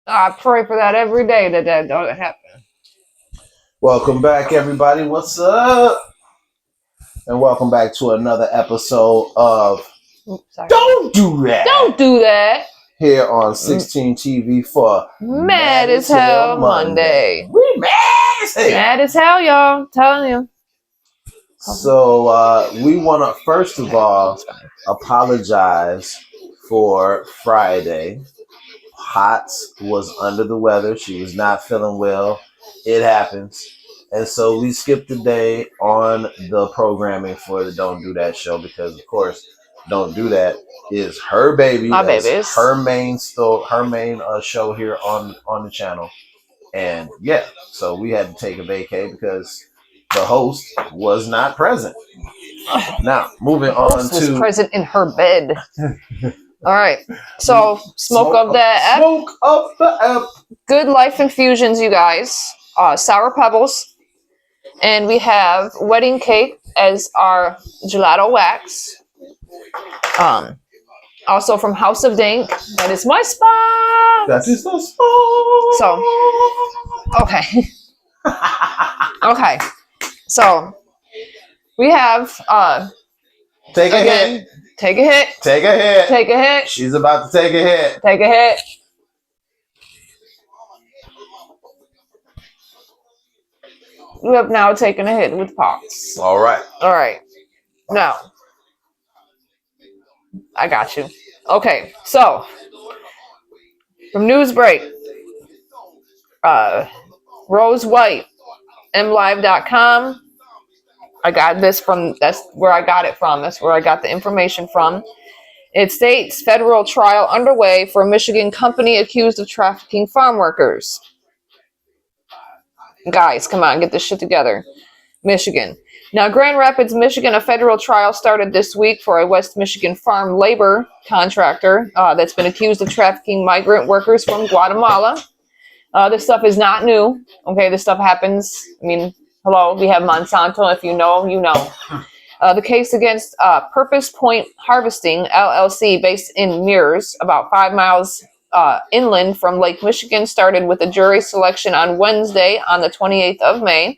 I pray for that every day that don't happen. Welcome back, everybody. What's up? And welcome back to another episode of Don't Do That. Don't do that. Here on 16 TV for Mad as Hell Monday. We mad as hell. Mad as hell, y'all. I'm telling you. So we want to first of all apologize for Friday. Hots was under the weather. She was not feeling well. It happens. And so we skipped the day on the programming for the Don't Do That show because, of course, Don't Do That is her baby. My baby. Her main show here on the channel. And yeah, so we had to take a vacay because the host was not present. Now, moving on to... present in her bed. All right. So, smoke up the app. Good Life Infusions, you guys. Sour Pebbles. And we have wedding cake as our gelato wax. Also from House of Dank. That is my spot. That is the spot. So, okay. Okay. So, we have Take a hit. Take a hit. Take a hit. Take a hit. She's about to take a hit. Take a hit. You have now taken a hit with Pops. All right. All right. Now, I got you. Okay, so from Newsbreak, Rose White, mlive.com. I got this from, that's where I got it from. That's where I got the information from. It states federal trial underway for a Michigan company accused of trafficking farm workers. Guys, come on, get this shit together. Michigan. Now, Grand Rapids, Michigan, a federal trial started this week for a West Michigan farm labor contractor that's been accused of trafficking migrant workers from Guatemala. This stuff is not new. Okay, this stuff happens. I mean, hello, we have Monsanto. If you know, you know. The case against Purpose Point Harvesting, LLC, based in Mears, about 5 miles inland from Lake Michigan, started with a jury selection on Wednesday on the 28th of May.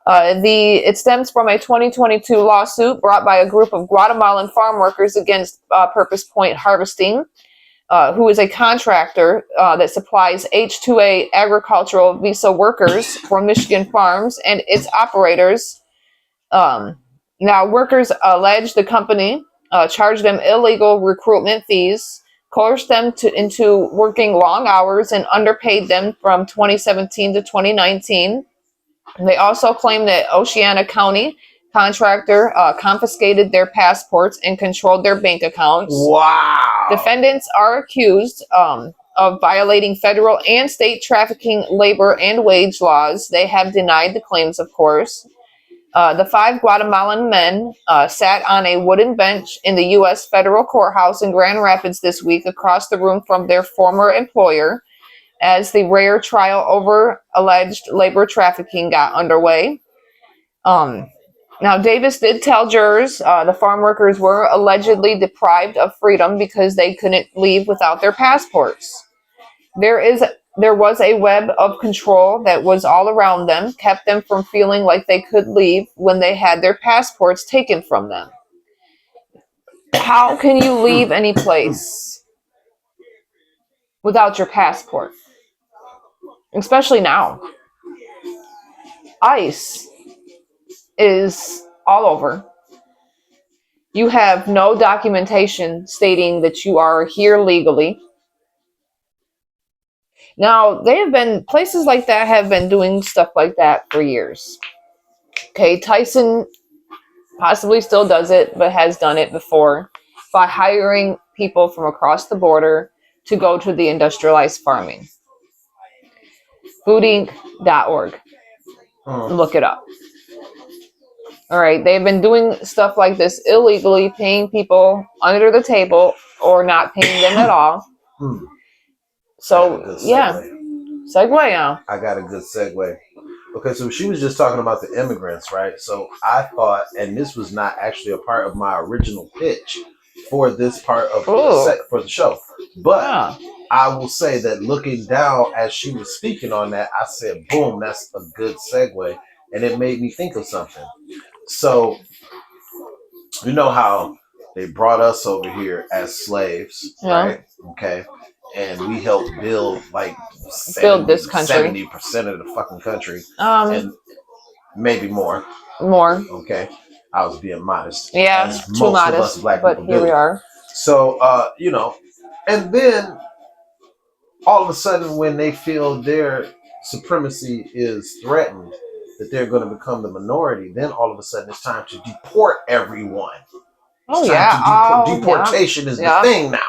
It stems from a 2022 lawsuit brought by a group of Guatemalan farm workers against Purpose Point Harvesting, who is a contractor that supplies H-2A agricultural visa workers for Michigan farms and its operators. Now, workers allege the company charged them illegal recruitment fees, coerced them into working long hours, and underpaid them from 2017 to 2019. They also claim that Oceana County contractor confiscated their passports and controlled their bank accounts. Wow. Defendants are accused of violating federal and state trafficking, labor, and wage laws. They have denied the claims, of course. The 5 Guatemalan men sat on a wooden bench in the U.S. federal courthouse in Grand Rapids this week across the room from their former employer as the rare trial over alleged labor trafficking got underway. Now, Davis did tell jurors the farm workers were allegedly deprived of freedom because they couldn't leave without their passports. There was a web of control that was all around them, kept them from feeling like they could leave when they had their passports taken from them. How can you leave any place without your passport? Especially now. ICE is all over. You have no documentation stating that you are here legally. Now, places like that have been doing stuff like that for years. Okay, Tyson possibly still does it, but has done it before by hiring people from across the border to go to the industrialized farming. Foodinc.org. Look it up. All right, they've been doing stuff like this illegally, paying people under the table or not paying them at all. So, yeah. Segue now. I got a good segue. Okay, so she was just talking about the immigrants, right? So I thought, and this was not actually a part of my original pitch, for this part of Ooh. for the show. But Yeah. I will say that looking down as she was speaking on that, I said, boom, that's a good segue. And it made me think of something. So, you know how they brought us over here as slaves, right? Okay. And we helped build like Build this country. 70% of the fucking country. And maybe more. More. Okay. I was being modest. Yeah, as too most modest. of us black but people here do. we are. So, and then all of a sudden when they feel their supremacy is threatened, that they're going to become the minority, then all of a sudden it's time to deport everyone. It's time to deportation is the thing now.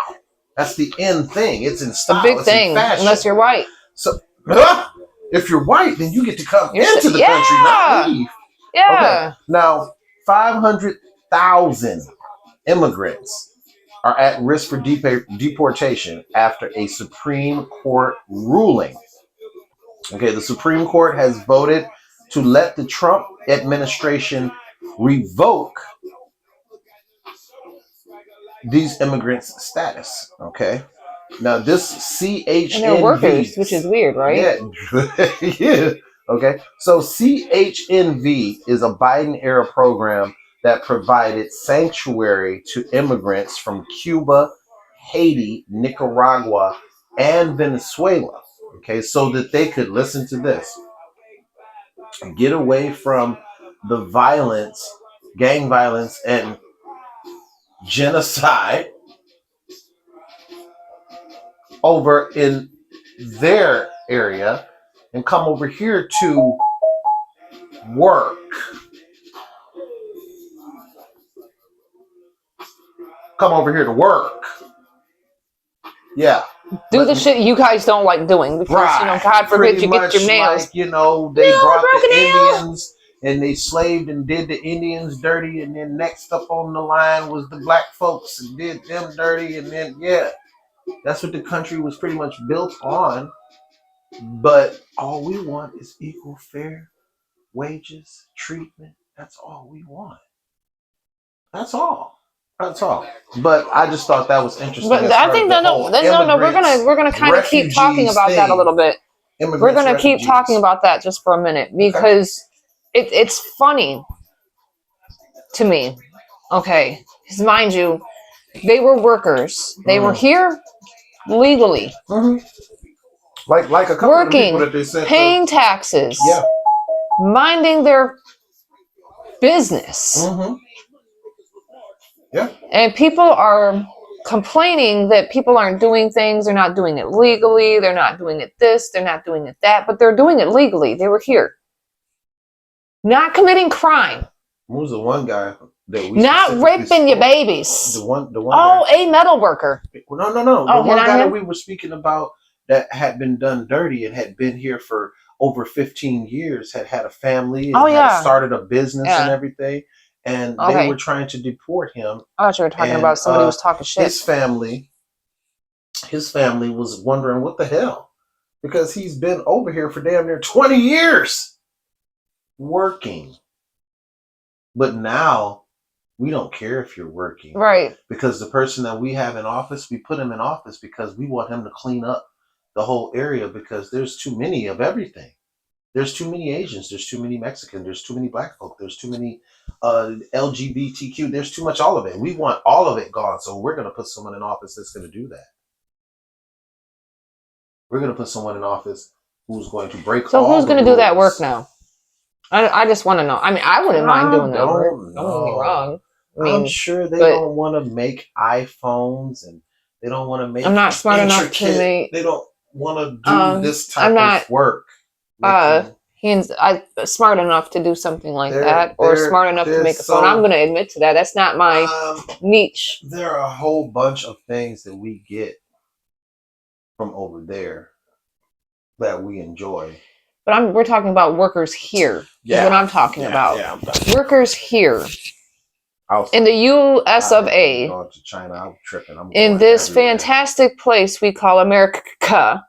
That's the end thing. It's in style. A big it's thing, in fashion. unless you're white. So, if you're white, then you get to come into the country, not leave. Yeah. Okay. Now, 500,000 immigrants are at risk for deportation after a Supreme Court ruling. Okay, the Supreme Court has voted to let the Trump administration revoke these immigrants' status. Okay, now this CHNV, and they're workers, which is weird, right? Yeah, yeah. Okay, so CHNV is a Biden-era program that provided sanctuary to immigrants from Cuba, Haiti, Nicaragua, and Venezuela. Okay, so that they could listen to this, get away from the violence, gang violence, and genocide over in their area and come over here to work. Come over here to work. Yeah. Do the shit you guys don't like doing because, right. God forbid you get your nails. Like, they brought the Indians and they slaved and did the Indians dirty, and then next up on the line was the black folks and did them dirty, and then, yeah. That's what the country was pretty much built on. But all we want is equal, fair wages, treatment. That's all we want. That's all. That's all. But I just thought that was interesting. But I think we're gonna kind of keep talking about that a little bit. We're gonna keep talking about that just for a minute because it's funny to me. Okay, because mind you, they were workers. They were here legally. Mm-hmm. Like a couple working, of people that they sent paying taxes, minding their business. Mm-hmm. Yeah. And people are complaining that people aren't doing things. They're not doing it legally. They're not doing it this. They're not doing it that. But they're doing it legally. They were here. Not committing crime. Who was the one guy that we not raping your babies? The one guy. A metal worker. No. The one guy that we were speaking about that had been done dirty and had been here for over 15 years, had a family and had started a business and everything. And they were trying to deport him. I thought you were talking about somebody who was talking shit. His family was wondering what the hell, because he's been over here for damn near 20 years working. But now we don't care if you're working. Right. Because the person that we have in office, we put him in office because we want him to clean up the whole area, because there's too many of everything. There's too many Asians. There's too many Mexicans. There's too many black folk. There's too many LGBTQ. There's too much all of it. We want all of it gone. So we're going to put someone in office that's going to do that. We're going to put someone in office who's going to break all the rules. So who's going to do that work now? I just want to know. I mean, I wouldn't mind doing that work. Don't get me wrong. I'm sure they don't want to make iPhones, and they don't want to make. I'm not smart enough to make. They don't want to do this type of work. He's smart enough to do something like that, or smart enough to make a phone. I'm going to admit to that. That's not my niche. There are a whole bunch of things that we get from over there that we enjoy. But we're talking about workers here. Yeah. Is what I'm talking about. Yeah, workers here. In the U.S. of A. Going to China, I'm tripping. In this fantastic place we call America.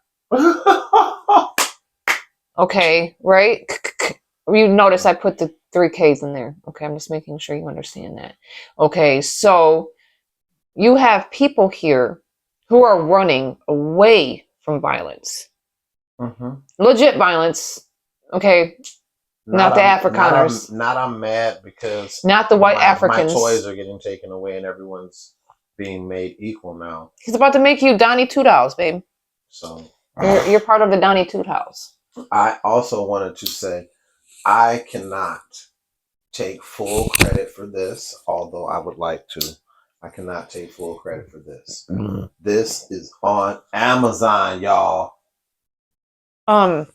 Okay, right? You notice I put the 3 Ks in there. Okay, I'm just making sure you understand that. Okay, so you have people here who are running away from violence. Mm-hmm. Legit violence. Okay. Not the Afrikaners. Not I'm mad because not the white Africans. My toys are getting taken away and everyone's being made equal now. He's about to make you Donnie Two Dolls, babe. So you're part of the Donnie Two Dolls. I also wanted to say I cannot take full credit for this, although I would like to. I cannot take full credit for this. Mm-hmm. This is on Amazon, y'all. I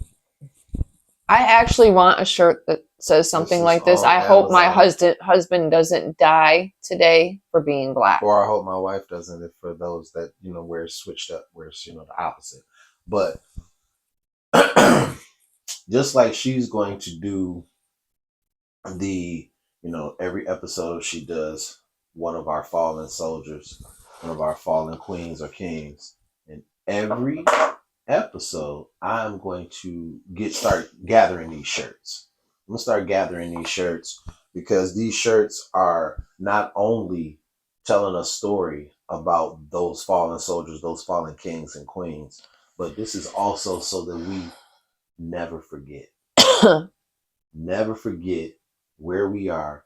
actually want a shirt that says something like this. I hope my husband doesn't die today for being black. Or I hope my wife doesn't, if for those that, wear switched up, wears, the opposite. But just like she's going to do the, every episode she does one of our fallen soldiers, one of our fallen queens or kings. And every episode, I'm going to start gathering these shirts. I'm going to start gathering these shirts because these shirts are not only telling a story about those fallen soldiers, those fallen kings and queens, but this is also so that we never forget. Never forget where we are,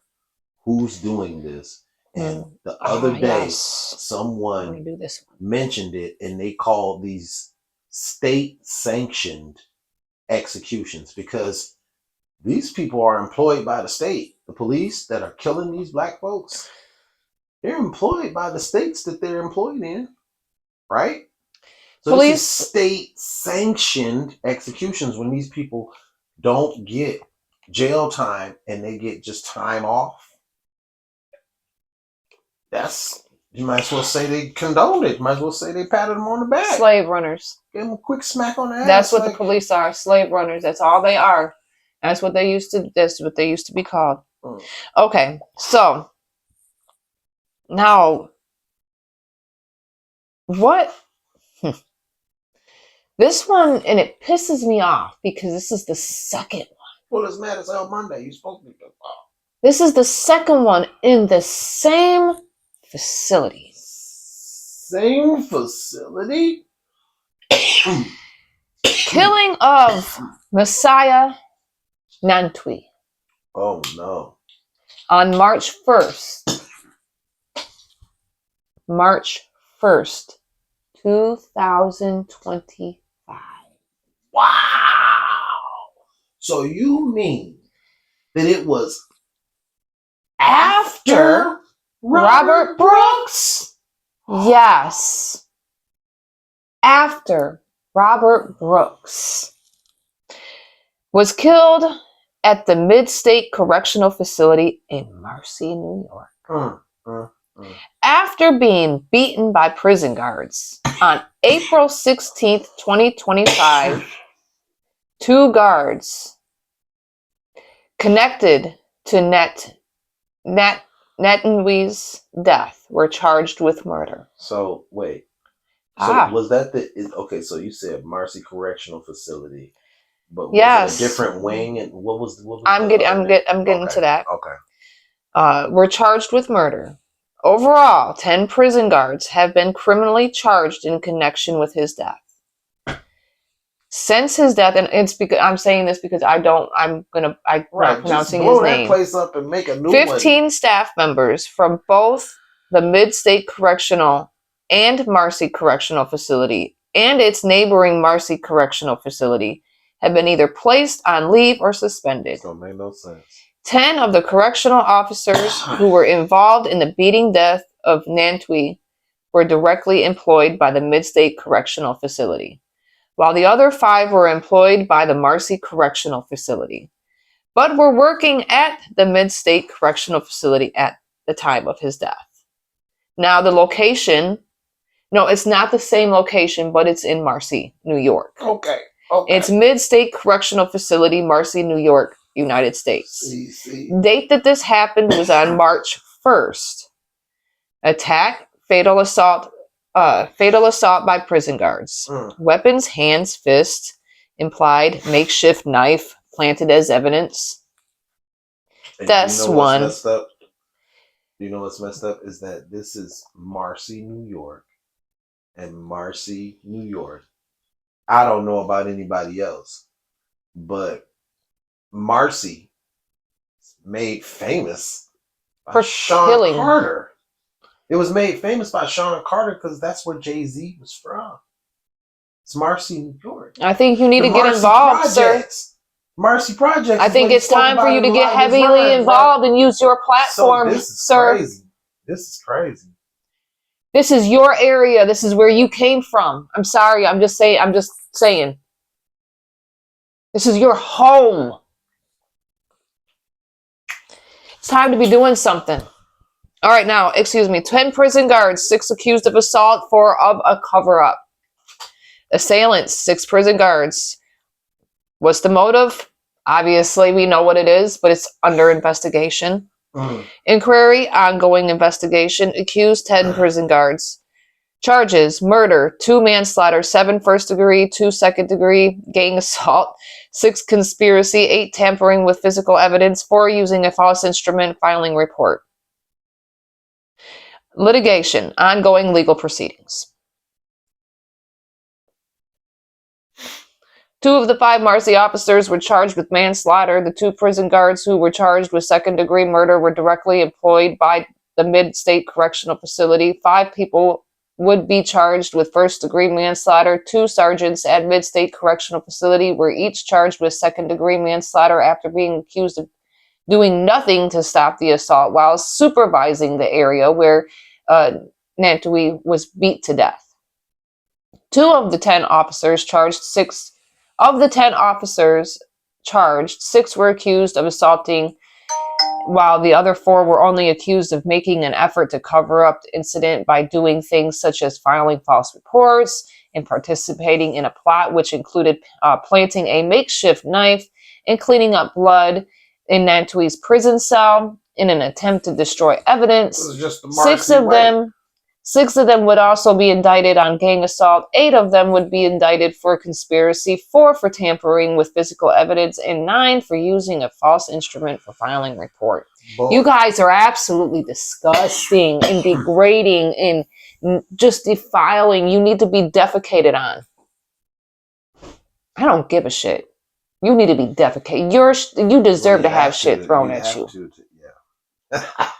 who's doing this. And the other day, someone mentioned it, and they called these state-sanctioned executions because these people are employed by the state. The police that are killing these black folks, they're employed by the states that they're employed in, right? So police state-sanctioned executions when these people don't get jail time and they get just time off. You might as well say they condoned it. You might as well say they patted them on the back. Slave runners. Give them a quick smack on the ass. That's what the police are. Slave runners. That's all they are. That's what they used to be called. Okay, so now what? This one, and it pisses me off because this is the second one. Well, it's mad as hell Monday. You're supposed to be good. This is the second one in the same facility. Same facility? Killing of Messiah Nantwi. Oh, no. On March 1st. March 1st, 2025. Wow! So you mean that it was after Robert Brooks? Yes. After Robert Brooks was killed at the Mid-State Correctional Facility in Marcy, New York. After being beaten by prison guards on April 16th, 2025, 2 guards connected to Nantwi's death were charged with murder. So, wait. So was that okay, so you said Marcy Correctional Facility, but was it a different wing? And what was I'm getting to that. Okay. Were charged with murder. Overall, 10 prison guards have been criminally charged in connection with his death. Since his death, and it's because I'm saying this because I'm not pronouncing his name. Blow that place up and make a new 15 one. Staff members from both the Mid-State Correctional and Marcy Correctional Facility and its neighboring Marcy Correctional Facility have been either placed on leave or suspended. Don't make no sense. 10 of the correctional officers who were involved in the beating death of Nantwi were directly employed by the Mid-State Correctional Facility, while the other 5 were employed by the Marcy Correctional Facility, but were working at the Mid-State Correctional Facility at the time of his death. Now, the location, no, it's not the same location, but it's in Marcy, New York. Okay. It's Mid-State Correctional Facility, Marcy, New York, United States. Date that this happened was on March 1st. Attack, fatal assault by prison guards. Weapons, hands, fist, implied makeshift knife planted as evidence. That's one. You know what's messed up is that this is Marcy, New York, and Marcy, New York. I don't know about anybody else, but Marcy made famous by For Sean killing. Carter. It was made famous by Sean Carter because that's where Jay-Z was from. It's Marcy, New York. I think you need The to get Marcy involved, Projects. sir. Marcy Projects. I is think what he it's spoke time for about you in to a get lot of his heavily rhymes, involved and use your platform, So this is sir. crazy. This is crazy. This is your area. This is where you came from. I'm sorry. I'm just saying. This is your home. It's time to be doing something. All right, now, excuse me. 10 prison guards, 6 accused of assault, 4 of a cover-up. Assailants, 6 prison guards. What's the motive? Obviously, we know what it is, but it's under investigation. Inquiry, ongoing investigation. Accused, 10 prison guards. Charges, murder, 2 manslaughter, 7 first degree, 2 second degree, gang assault, 6 conspiracy, 8 tampering with physical evidence, 4 using a false instrument, filing report. Litigation, ongoing legal proceedings. 2 of the 5 Marcy officers were charged with manslaughter. The 2 prison guards who were charged with second-degree murder were directly employed by the Mid-State Correctional Facility. 5 people would be charged with first-degree manslaughter. 2 sergeants at Mid-State Correctional Facility were each charged with second-degree manslaughter after being accused of doing nothing to stop the assault while supervising the area where Nantui was beat to death. 2 of the 10 officers charged, 6 of the 10 officers charged, 6 were accused of assaulting, while the other 4 were only accused of making an effort to cover up the incident by doing things such as filing false reports and participating in a plot which included planting a makeshift knife and cleaning up blood in Nantui's prison cell in an attempt to destroy evidence. This is just the Marcy way. 6 of them would also be indicted on gang assault. 8 of them would be indicted for conspiracy, 4 for tampering with physical evidence, and 9 for using a false instrument for filing report. Boy. You guys are absolutely disgusting and degrading and just defiling. You need to be defecated on. I don't give a shit. You need to be defecated. You deserve to have shit thrown at you. Yeah.